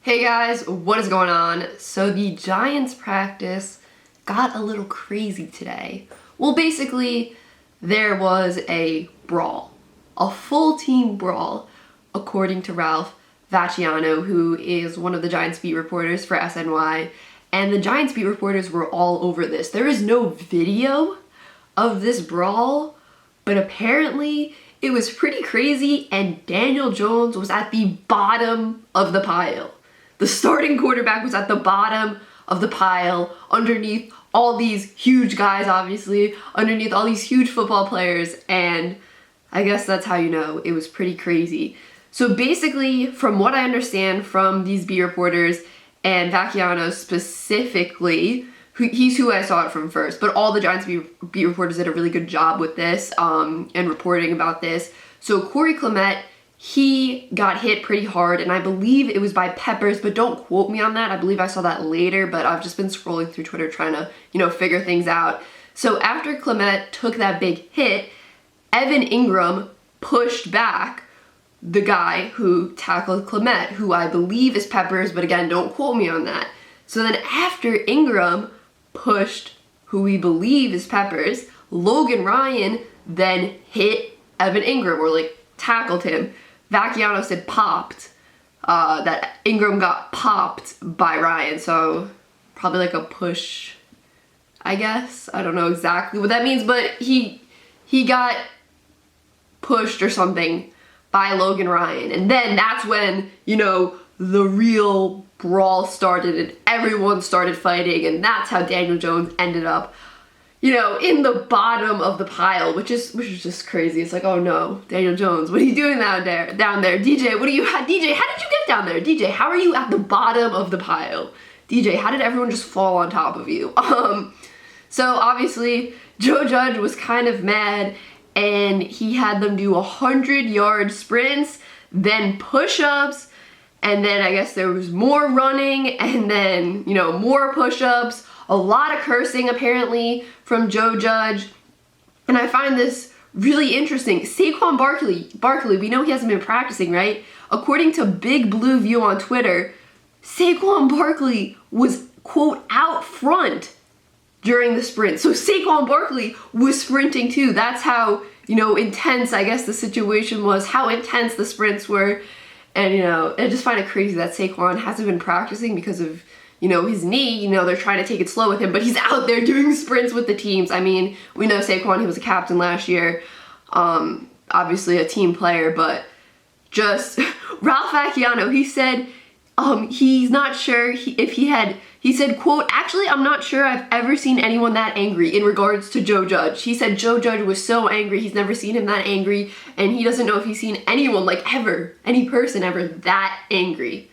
Hey guys, what is going on? So the Giants practice got a little crazy today. Well, basically, there was a brawl. A full team brawl, according to Ralph Vacciano, who is one of the Giants beat reporters for SNY. And the Giants beat reporters were all over this. There is no video of this brawl, but apparently it was pretty crazy and Daniel Jones was at the bottom of the pile. The starting quarterback was at the bottom of the pile, underneath all these huge guys, obviously, underneath all these huge football players, and I guess that's how you know it was pretty crazy. So basically, from what I understand from these beat reporters, and Vacciano specifically, he's who I saw it from first, but all the Giants beat reporters did a really good job with this and reporting about this. So Corey Clement, he got hit pretty hard, and I believe it was by Peppers, but don't quote me on that. I believe I saw that later, but I've just been scrolling through Twitter trying to, figure things out. So after Clement took that big hit, Evan Ingram pushed back the guy who tackled Clement, who I believe is Peppers, but again, don't quote me on that. So then after Ingram pushed who we believe is Peppers, Logan Ryan then hit Evan Ingram, or tackled him. Vacciano said popped, that Ingram got popped by Ryan, so probably a push, I guess. I don't know exactly what that means, but he got pushed or something by Logan Ryan, and then that's when, the real brawl started and everyone started fighting, and that's how Daniel Jones ended up in the bottom of the pile, which is just crazy. It's oh no, Daniel Jones, what are you doing down there? DJ, DJ, how did you get down there? DJ, how are you at the bottom of the pile? DJ, how did everyone just fall on top of you? So obviously, Joe Judge was kind of mad, and he had them do 100-yard sprints, then push-ups, and then I guess there was more running, and then, more push-ups, a lot of cursing apparently from Joe Judge. And I find this really interesting. Saquon Barkley, we know he hasn't been practicing, right? According to Big Blue View on Twitter, Saquon Barkley was, quote, out front during the sprint. So Saquon Barkley was sprinting too. That's how, intense, I guess, the situation was, how intense the sprints were. And, I just find it crazy that Saquon hasn't been practicing because of, his knee. They're trying to take it slow with him, but he's out there doing sprints with the teams. I mean, we know Saquon, he was a captain last year. Obviously a team player, but just Ralph Vacciano, he said he's not sure he said, quote, actually, I'm not sure I've ever seen anyone that angry in regards to Joe Judge. He said Joe Judge was so angry, he's never seen him that angry, and he doesn't know if he's seen anyone, ever, any person ever that angry.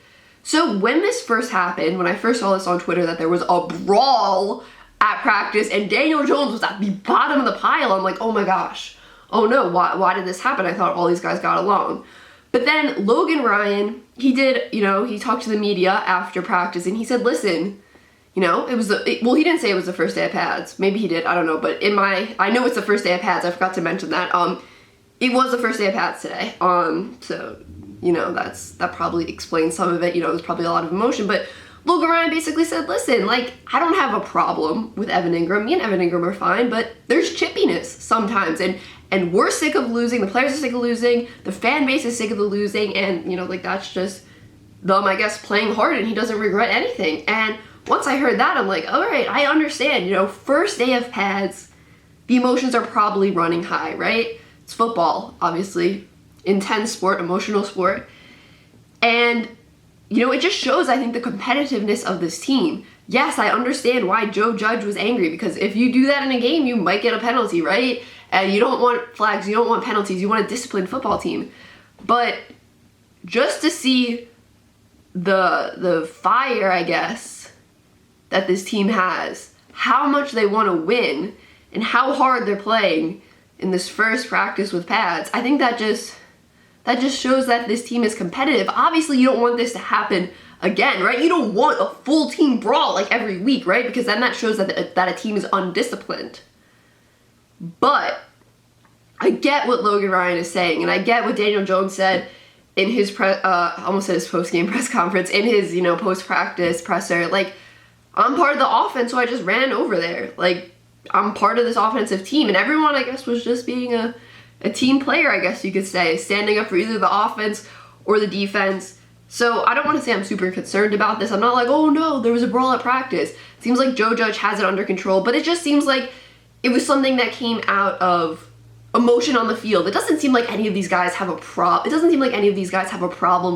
So when this first happened, when I first saw this on Twitter that there was a brawl at practice and Daniel Jones was at the bottom of the pile, I'm like, oh my gosh, oh no, why did this happen? I thought all these guys got along. But then Logan Ryan, he did, he talked to the media after practice and he said, listen, he didn't say it was the first day of pads. Maybe he did, I don't know. But I know it's the first day of pads. I forgot to mention that. It was the first day of pads today. So, that probably explains some of it. There's probably a lot of emotion. But Logan Ryan basically said, listen, I don't have a problem with Evan Ingram. Me and Evan Ingram are fine, but there's chippiness sometimes. And we're sick of losing. The players are sick of losing. The fan base is sick of the losing. And, that's just them, I guess, playing hard. And he doesn't regret anything. And once I heard that, I'm like, all right, I understand. First day of pads, the emotions are probably running high, right? It's football, obviously. Intense sport, emotional sport. And, it just shows, I think, the competitiveness of this team. Yes, I understand why Joe Judge was angry, because if you do that in a game, you might get a penalty, right? And you don't want flags, you don't want penalties, you want a disciplined football team. But just to see the fire, I guess, that this team has, how much they want to win, and how hard they're playing in this first practice with pads, I think that just shows that this team is competitive. Obviously, you don't want this to happen again, right? You don't want a full team brawl every week, right? Because then that shows that a team is undisciplined. But I get what Logan Ryan is saying, and I get what Daniel Jones said, in his almost at his post-game press conference, in his, you know, post-practice presser, like, I'm part of the offense, so I just ran over there. Like, I'm part of this offensive team. And everyone, I guess, was just being a team player, I guess you could say, standing up for either the offense or the defense. So I don't want to say I'm super concerned about this. I'm not like, oh no, there was a brawl at practice. It seems like Joe Judge has it under control, but it just seems like it was something that came out of emotion on the field. It doesn't seem like any of these guys have a problem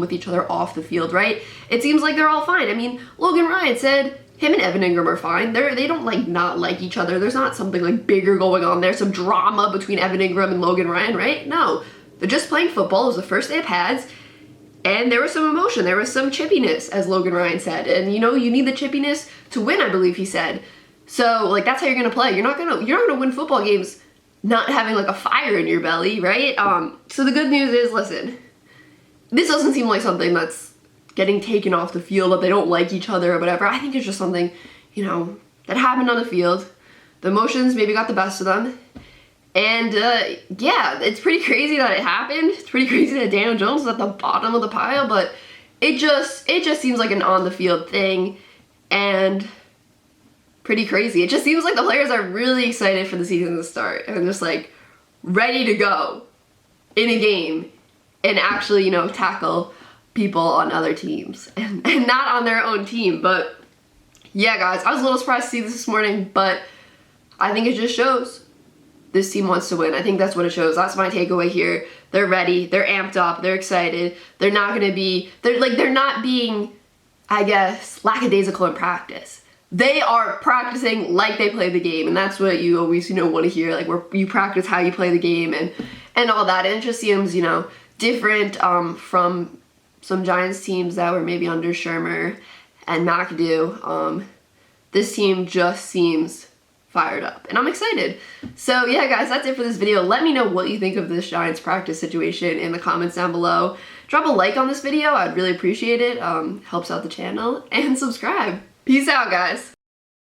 with each other off the field, right? It seems like they're all fine. I mean, Logan Ryan said him and Evan Ingram are fine. They don't like not like each other. There's not something like bigger going on there, some drama between Evan Ingram and Logan Ryan, right? No, they're just playing football. It was the first day of pads, and there was some emotion. There was some chippiness, as Logan Ryan said. And you know, you need the chippiness to win, I believe he said. So like that's how you're gonna play. You're not gonna win football games not having like a fire in your belly, right? So the good news is, listen, this doesn't seem like something that's getting taken off the field, that they don't like each other or whatever. I think it's just something, you know, that happened on the field. The emotions maybe got the best of them. And yeah, it's pretty crazy that it happened. It's pretty crazy that Daniel Jones is at the bottom of the pile, but it just seems like an on the field thing, and pretty crazy. It just seems like the players are really excited for the season to start and just like ready to go in a game and actually, you know, tackle people on other teams and not on their own team. But yeah, guys, I was a little surprised to see this morning, but I think it just shows this team wants to win. I think that's what it shows. That's my takeaway here. They're ready. They're amped up. They're excited. They're not being, I guess, lackadaisical in practice. They are practicing like they play the game, and that's what you always, you know, want to hear, like where you practice how you play the game and all that. And it just seems, you know, different from some Giants teams that were maybe under Shermer and McAdoo. This team just seems fired up, and I'm excited. So yeah, guys, that's it for this video. Let me know what you think of this Giants practice situation in the comments down below. Drop a like on this video. I'd really appreciate it. Helps out the channel, and subscribe. Peace out, guys.